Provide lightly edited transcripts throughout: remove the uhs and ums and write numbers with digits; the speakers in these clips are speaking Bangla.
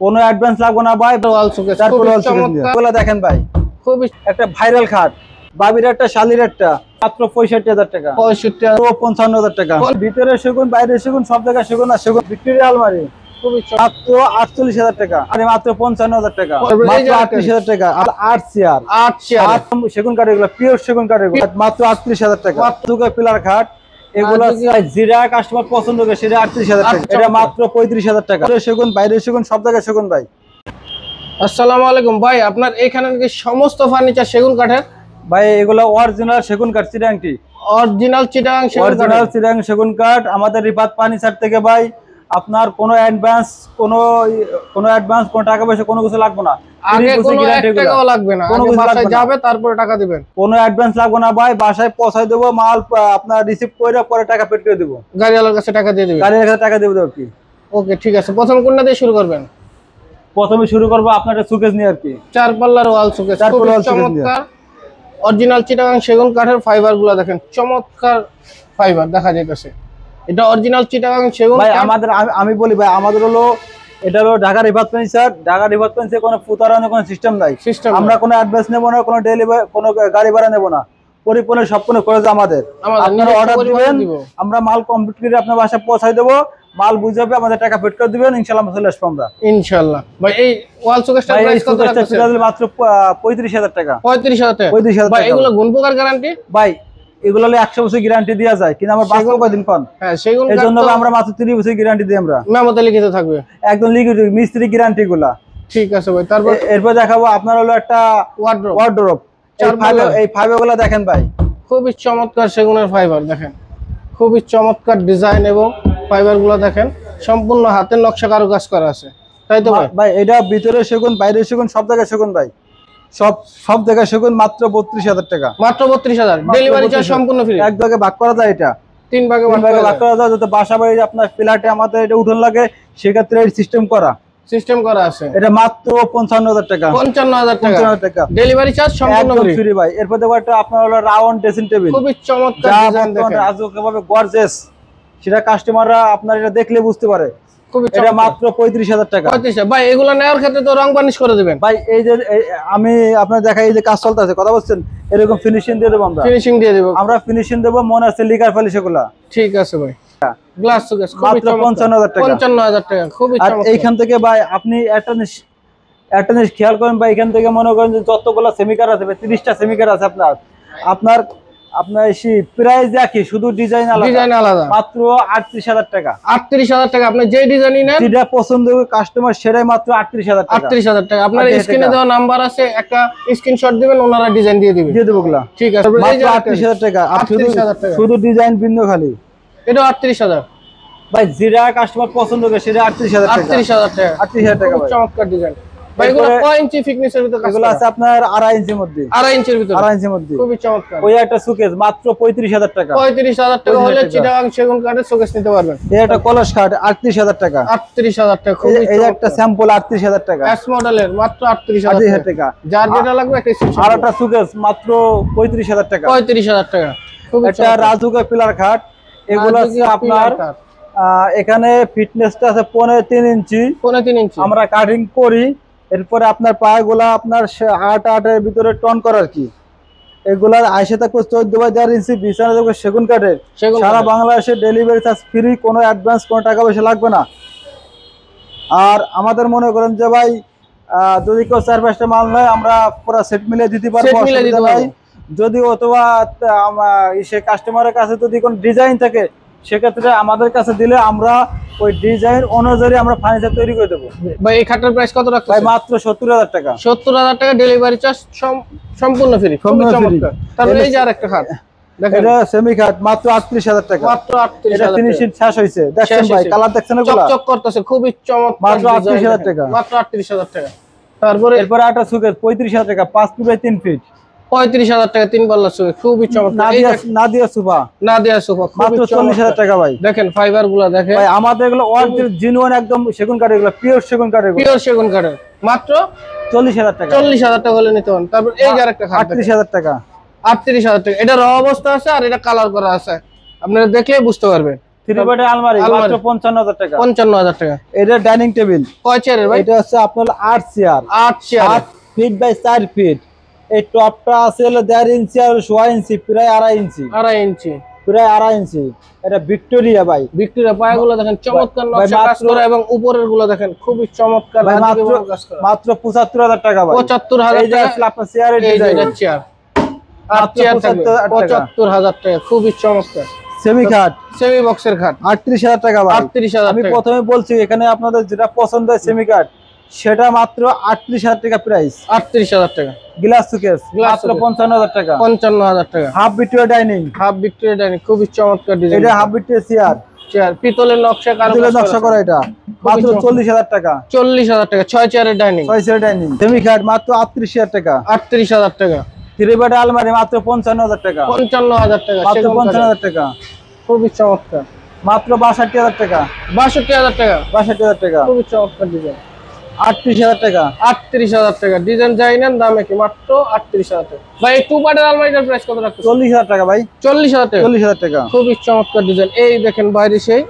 কোনো অ্যাডভান্স লাগবে না ভাই। ওয়াল শোকেস এগুলো দেখেন ভাই, খুবই একটা ভাইরাল খাট, বাবির একটা শালির একটা, মাত্র 65,000 টাকা, 55,000 টাকা। ভিতরে সেগুন, বাইরে সেগুন, সব জায়গায় সেগুন। আর সেগুন ভিক্টোরিয়া আলমারি মাত্র 48,000 টাকা, মাত্র 55,000 টাকা, মাত্র 38,000 টাকা। আর 8 চেয়ার সেগুন কাঠ, এগুলো পিওর সেগুন কাঠ, এগুলো মাত্র 38,000 টাকা। পিলার খাট এগুলো জিরা কাস্টমার পছন্দ করে, সেটা 38,000 টাকা, এটা মাত্র 35,000 টাকা। সেগুন, বাইরে সেগুন, সব জায়গায় সেগুন ভাই। আসসালামু আলাইকুম ভাই, আপনার এখানে কি সমস্ত ফার্নিচার সেগুন কাঠের? ভাই এগুলো অরিজিনাল সেগুন কাঠ, চিটাংটি অরিজিনাল চিটাং সেগুন কাঠ। আমাদের রিফাত ফার্নিচার থেকে ভাই আপনার কোনো অ্যাডভান্স, কোনো টাকা পয়সা কোনো কিছু লাগবে না। আগে কোনো 1 টাকাও লাগবে না, আগে বাসায় যাবে তারপরে টাকা দিবেন। কোনো অ্যাডভান্স লাগবে না ভাই, বাসায় পৌঁছায় দেবো, মাল আপনার রিসিভ করে পরে টাকা পেড করে দেবো, গাড়িওয়ালার কাছে টাকা দিয়ে দিবেন। গাড়ির কাছে টাকা দেবো কি। ওকে ঠিক আছে, প্রথম কোনটা দিয়ে শুরু করবেন? প্রথমে শুরু করবো আপনার সুকেস নিয়ে আর কি, 4 পাল্লার ওয়াল সুকেস, চমৎকার অরিজিনাল চিটাগাং সেগুন কাঠের ফাইবার গুলো দেখেন, চমৎকার ফাইবার দেখা যাইতেছে। এটা অরিজিনাল চিটাগাং সেগুন ভাই। আমাদের আমি বলি ভাই, আমাদের হলো এটা হলো Dhaka river furniture. Dhaka river furniture কোনো ফুতারানোর কোনো সিস্টেম নাই। আমরা কোনো অ্যাডভান্স নেব না, কোনো ডেলিভারি, কোনো গাড়ি ভাড়া নেব না, পরিপূর্ণ সম্পূর্ণ খরচ আমাদের। আপনারা অর্ডার দিবেন, আমরা মাল কমপ্লিট করে আপনার বাসায় পৌঁছায় দেবো, মাল বুঝাবে, আমাদের টাকা পেড করে দিবেন, ইনশাআল্লাহ চলে আসবো আমরা ইনশাআল্লাহ। ভাই এই ওয়াল শোকেসটার প্রাইস কত রাখছেন? মাত্র 35,000 টাকা। 35,000 টাকা। 35,000 ভাই টাকা। এগুলো গুণ প্রকার গ্যারান্টি? ভাই এগুলো 100 বছর গ্যারান্টি দেওয়া যায়, কিন্তু আমার বাস্তব কয়দিন পান। হ্যাঁ সেগুন এর জন্য আমরা মাত্র 30 বছর গ্যারান্টি দিই। আমরা মেমোতে লিখিত থাকবে, একদম লিখিত মিস্ত্রি গ্যারান্টি গুলা। ঠিক আছে ভাই। তারপর এরপর দেখাবো আপনার হলো একটা ওয়ার্ডরোব। এই ফাইবার গুলা দেখেন ভাই, খুবই চমৎকার সেগুনের ফাইবার দেখেন, খুবই চমৎকার ডিজাইন এবং ফাইবার গুলো দেখেন, সম্পূর্ণ হাতের নকশা কারুকাজ করা আছে, তাই তো ভাই? ভাই এটা ভিতরে সেগুন, বাইরে সেগুন, সব জায়গায় সেগুন ভাই, সব জায়গায় সেগুন, মাত্র 32,000 টাকা। মাত্র 32,000। ডেলিভারি চার্জ সম্পূর্ণ ফ্রি। এক ভাগে ভাগ করা যায়, এটা 3 ভাগে ভাগ করা যায়। যাতে বাসা বাড়ি আপনার ফ্ল্যাটে আমাদের এটা উঠোন লাগে, সেক্ষেত্রে সিস্টেম করা আছে। এটা মাত্র 55,000 টাকা। 55,000 টাকা। ডেলিভারি চার্জ সম্পূর্ণ ফ্রি ভাই। এরপর দেখো একটা আপনার হলো রাউন্ড ড্রেসিং টেবিল, খুবই চমৎকার ডিজাইন দেখেন, আজকে গর্জিয়াস, সেটা কাস্টমাররা আপনার এটা দেখলে বুঝতে পারে। এটা মাত্র 35,000 টাকা। 35,000 ভাই। এগুলো নেওয়ার ক্ষেত্রে তো রং বানিশ করে দিবেন ভাই। এই যে আমি আপনার দেখাই, এই যে কাজ চলতেছে, কথা বলছেন, এরকম ফিনিশিং দিয়ে দেবো আমরা। ফিনিশিং দেবো, মনে আছে লিকার পলিশ এগুলা। ঠিক আছে ভাই। গ্লাস শোকেস মাত্র 55,000 টাকা। 55,000 টাকা, খুবই চমৎকার। এইখান থেকে ভাই আপনি একটা জিনিস খেয়াল করেন ভাই, এখান থেকে মনে করেন যে যতগুলো সেমিকার আছে, 30টা সেমিকার আছে আপনার প্রাইস একই, শুধু ডিজাইন আলাদা। মাত্র 38,000 টাকা। 38,000 টাকা। আপনি যে ডিজাইনই নেন, যেটা পছন্দ হবে কাস্টমার, সেটাই মাত্র 38,000 টাকা। 38,000 টাকা। আপনার স্ক্রিনে দেওয়া নাম্বার আছে, একটা স্ক্রিনশট দিবেন, ওনারা ডিজাইন দিয়ে দিবেন। ঠিক আছে, মাত্র 38,000 টাকা। শুধু ডিজাইন ভিন্ন খালি, এটা 38,000 ভাই। জিরা কাস্টমার পছন্দ করে, সেটা 38,000 টাকা। 38,000 টাকা। 38,000 টাকা ভাই। চমৎকার ডিজাইন ভাই। এগুলো কয় ইঞ্চি থিকনেসের ভিতর কাজ? এগুলো আছে আপনার 2.5 ইঞ্চির মধ্যে। 2.5 ইঞ্চির ভিতর। 2.5 ইঞ্চির মধ্যে, খুবই চমৎকার। ওই একটা সুকেস মাত্র 35,000 টাকা। 35,000 টাকা হলে চিটাগাং সেগুন কাঠের শোকেস নিতে পারবেন। এই একটা কলস কাঠ 38,000 টাকা। 38,000 টাকা। এই একটা স্যাম্পল 38,000 টাকা। এস মডেলের মাত্র 38,000 টাকা। যার যেটা লাগবে একটা স্ক্রিনশট। আর একটা সুকেস মাত্র 35,000 টাকা। 35,000 টাকা। একটা রাজুকা পিলার খাট, এগুলো আছে আপনার এখানে ফিটনেসটা আছে 3.5 ইঞ্চি। আমরা কাটিং করি, এরপরে আপনার পায়গুলা আপনার 8 এর ভিতরে টন করার কি, এগুলার আইসে থাকবে 14/4 ইঞ্চি, বিছানা থাকবে সেগুন কাঠের। সারা বাংলাদেশে ডেলিভারি চার্জ ফ্রি, কোনো অ্যাডভান্স, কোনো টাকা পয়সা লাগবে না। আর আমাদের মনে করেন যে ভাই যদি কেউ 4-5টা মাল নেয়, আমরা পুরো সেট মিলিয়ে দিতে পারবো। যদি অথবা সে কাস্টমারের কাছে যদি কোনো ডিজাইন থাকে, সেক্ষেত্রে আমাদের কাছে দিলে আমরা ওই ডিজাইন অনুযায়ী আমরা ফার্নিচার তৈরি করে দেবো। ভাই এই খাটের প্রাইস কত রাখছেন? ভাই মাত্র 70,000 টাকা। 70,000 টাকা। ডেলিভারি চার্জ সম্পূর্ণ ফ্রি। তারপরে এই যে আরেকটা খাট দেখেন, এটা সেমি খাট মাত্র 38,000 টাকা। মাত্র 38,000 এটা ফিনিশিং শেষ হইছে, দেখেন ভাই, কালার দেখছেন এগুলো চকচক করতেছে, খুবই চমৎকার। মাত্র 38,000 টাকা। মাত্র 38,000 টাকা। তারপরে এরপর একটা সুকেস 35,000 টাকা, 5 ফিট বাই 3 ফিট। 35,000 টাকা 3 পাল্লা সুকেস, খুবই চমৎকার। নাদিয়া সোফা মাত্র 40,000 টাকা ভাই। দেখেন ফাইবার গুলা দেখেন ভাই, আমাদের এগুলো অরিজিনাল জেনুইন একদম সেগুন কাঠ, এগুলো পিওর সেগুন কাঠ, পিওর সেগুন কাঠ। মাত্র 40,000 টাকা। 40,000 টাকা হলে নিতে পারেন। তারপর এই যে আরেকটা খাট 38,000 টাকা। 38,000 টাকা। এটা র অবস্থা আছে, আর এটা কালার করা আছে, আপনারা দেখলে বুঝতে পারবেন। 3 বেডের আলমারি মাত্র 55000 টাকা। 55000 টাকা। এটা ডাইনিং টেবিল কয় চেয়ারের ভাই? এটা হচ্ছে আপনার 8 chair. 8 chair, 8 feet by 4 feet. এই টপটা আছে হলো 1.5 ইঞ্চি আর 1.5 ইঞ্চি, প্রায় 2.5 ইঞ্চি। 2.5 ইঞ্চি, প্রায় 2.5 ইঞ্চি। এটা ভিক্টোরিয়া ভাই। ভিক্টোরিয়া পায়াগুলো দেখেন চমৎকার নকশা কাজ করা এবং উপরের গুলো দেখেন খুবই চমৎকার মাত্র 75000 টাকা ভাই। 75000 এই যে আসলে আপনার চেয়ারের ডিজাইন। চেয়ার 8 চেয়ার 75000 টাকা, খুবই চমৎকার। সেমি খাট, সেমি বক্সের খাট 38000 টাকা ভাই। 38000 আমি প্রথমে বলছি এখানে আপনাদের যেটা পছন্দ হয় সেমি খাট, সেটা মাত্র 38000 টাকা প্রাইস। 38000 টাকা। গ্লাস সুকেস মাত্র 55000 টাকা। 55000 টাকা। Half Victoria dining, half Victoria dining খুবই চমৎকার ডিজাইন। এটা হাফ ভিক্টোরিয়া চেয়ার, চেয়ার পিতলের নকশা নকশা করা, এটা মাত্র 40000 টাকা। 40000 টাকা। 6 চেয়ারের ডাইনিং, 6 চেয়ারের ডাইনিং। সেমি খাট মাত্র 38000 টাকা। 38000 টাকা। 3 বেড আলমারি মাত্র 55000 টাকা। 55000 টাকা, মাত্র 55000 টাকা। খুবই চমৎকার। মাত্র 62000 টাকা। 62000 টাকা। 62000 টাকা। খুবই চমৎকার ডিজাইন। 38000 টাকা। 38000 টাকা। ডিজাইন যাই নেন দামে কি মাত্র 38000 টাকা। ভাই এই 2 পার্টের আলমারিটার প্রাইস কত রাখছেন? 40000 টাকা ভাই। 40000 টাকা। 40000 টাকা। খুবই চমৎকার ডিজাইন। এই দেখেন বাইরে সেই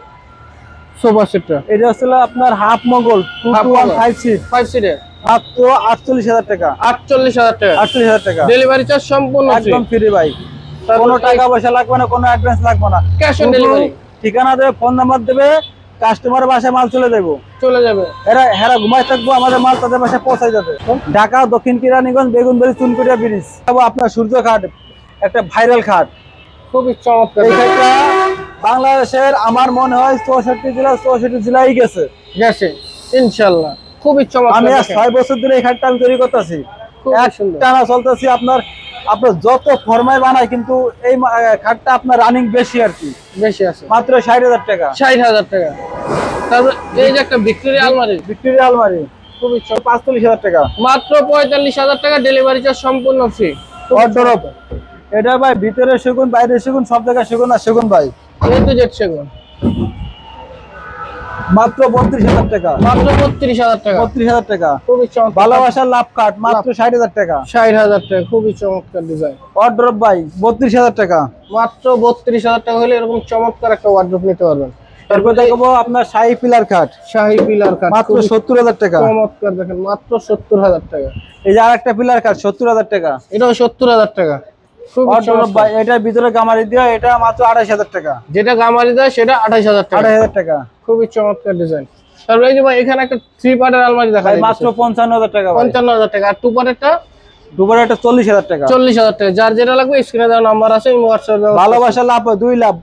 সোফা সেটটা, এটা হচ্ছে আপনার হাফ মোগল 215 সিট, 5 সিটের মাত্র 48000 টাকা। 48000 টাকা। 48000 টাকা। ডেলিভারি চার্জ সম্পূর্ণ একদম ফ্রি ভাই। কোনো টাকা পয়সা লাগবে না, কোনো অ্যাডভান্স লাগবে না। Cash on delivery. ঠিকানা দেবে, ফোন নাম্বার দেবে, কাস্টমারের বাসায় মাল চলে যাবে। এরা ঘুমায় থাকবো, আমাদের মাল তাদের বাসায় পৌঁছায় যাবে। ঢাকা দক্ষিণ কেরানীগঞ্জ বেগুনবাড়ি চুনকুটিয়া ব্রিজ। আপনার সূর্য খাট, একটা ভাইরাল খাট, খুবই চমৎকার। এই খাটটা বাংলাদেশের আমার মনে হয় 64 জেলায় গেছে ইনশাআল্লাহ। খুবই চমৎকার। আমি 6 বছর ধরে এই খাটটা আমি তৈরি করতেছি, টানা চলতেছি। আপনার যত ফরমায় বানায়, কিন্তু এই খাটটা আপনার রানিং বেশি আর কি, বেশি আছে। মাত্র 60000 টাকা। 60000 টাকা। তারপর এই যে একটা ভিক্টোরিয়া আলমারি, ভিক্টোরিয়া আলমারি খুবই 45000 টাকা। মাত্র 45000 টাকা। ডেলিভারি চার্জ সম্পূর্ণ ফ্রি। অর্ডার এটা ভাই ভিতরে সেগুন, বাইরে সেগুন, সব জায়গায় সেগুন আর সেগুন ভাই। এই তো জেট সেগুন মাত্র 32000 টাকা। মাত্র 32000 টাকা। 32000 টাকা। খুবই চমৎকার। ভালোবাসার লাভ কাট মাত্র 60000 টাকা। 60000 টাকা। খুবই চমৎকার ডিজাইন। ওয়ার্ড্রপ ভাই 32000 টাকা। মাত্র 32000 টাকা হলে এরকম চমৎকার একটা ওয়ার্ড্রপ নিতে পারবেন। তারপর দেখাবো আপনার শাহী পিলার খাট, শাহী পিলার খাট মাত্র 70000 টাকা। চমৎকার দেখেন, মাত্র 70000 টাকা। এই যে আরেকটা পিলার খাট 70000 টাকা। এটাও 70000 টাকা। ওয়ার্ড্রপ ভাই, এটার ভিতরে গামারি দেওয়া, এটা মাত্র 28000 টাকা। যেটা গামারি দেয় সেটা 28000 টাকা। 28000 টাকা। খুবই চমৎকার ডিজাইন। তারপরে এই যে ভাই এখানে একটা 3 পার্টের আলমারি দেখা যায় মাত্র 55000 টাকা। 55000 টাকা। আর 2 পার্টেরটা 2 পার্টেরটা 40000 টাকা। 40000 টাকা। যার যেটা লাগবে স্ক্রিনে দেওয়া নাম্বার আছে, হোয়াটসঅ্যাপে। ভালোবাসা লাভ 2 লাভ,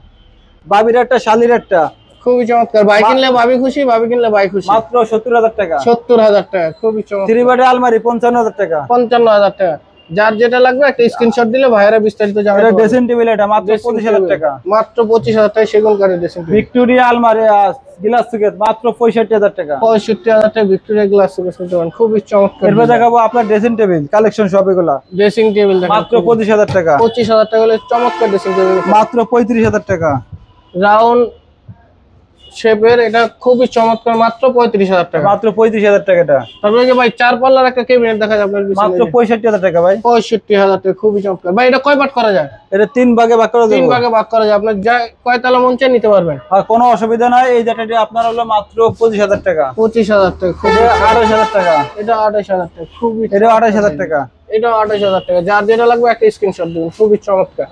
বাবির একটা শালির একটা। খুবই চমৎকার। ভাই কিনলে ভাবি খুশি, ভাবি কিনলে ভাই খুশি। মাত্র 70000 টাকা। 70000 টাকা। খুবই চমৎকার। 3 বেডের আলমারি 55000 টাকা। 55000 টাকা। যার যেটা লাগবে একটা স্ক্রিনশট দিলে ভাইরা বিস্তারিত জানাবে। এটা ড্রেসিং টেবিল, এটা মাত্র 25000 টাকা। মাত্র 25000 টাকা সেগুন কাঠের ড্রেসিং টেবিল। ভিক্টোরিয়া আলমারি গ্লাস সুকেস মাত্র 65000 টাকা। 65000 টাকা ভিক্টোরিয়া গ্লাস সুকেস নিতে পারেন। খুবই চমৎকার। এরপর দেখাবো আপনার ড্রেসিং টেবিল কালেকশন সব এগুলা। ড্রেসিং টেবিল দেখেন মাত্র 25000 টাকা। 25000 টাকা হলে চমৎকার ড্রেসিং টেবিল। মাত্র 35000 টাকা। রাউন্ড শেপের, এটা খুবই চমৎকার। মাত্র 35000 টাকা। মাত্র 35000 টাকা এটা। তারপরে যে ভাই 4 পাল্লার একটা ক্যাবিনেট দেখা যায় আপনার পিছনে, মাত্র 65000 টাকা ভাই। 65000 টাকা। খুবই চমৎকার। ভাই এটা কয় পার্ট করা যায়? এটা 3 ভাগে ভাগ করে দেব। 3 ভাগে ভাগ করা যায়। আপনি যা কয় তালা মন চাই নিতে পারবেন। আর কোনো অসুবিধা নাই। এই যেটা আপনার হলো মাত্র 25000 টাকা। 25000 টাকা। খুবই 28000 টাকা। এটা 28000 টাকা। খুবই এটা 28000 টাকা। এটা 28000 টাকা। যার যেটা লাগবে একটা স্ক্রিনশট দিবেন। খুবই চমৎকার।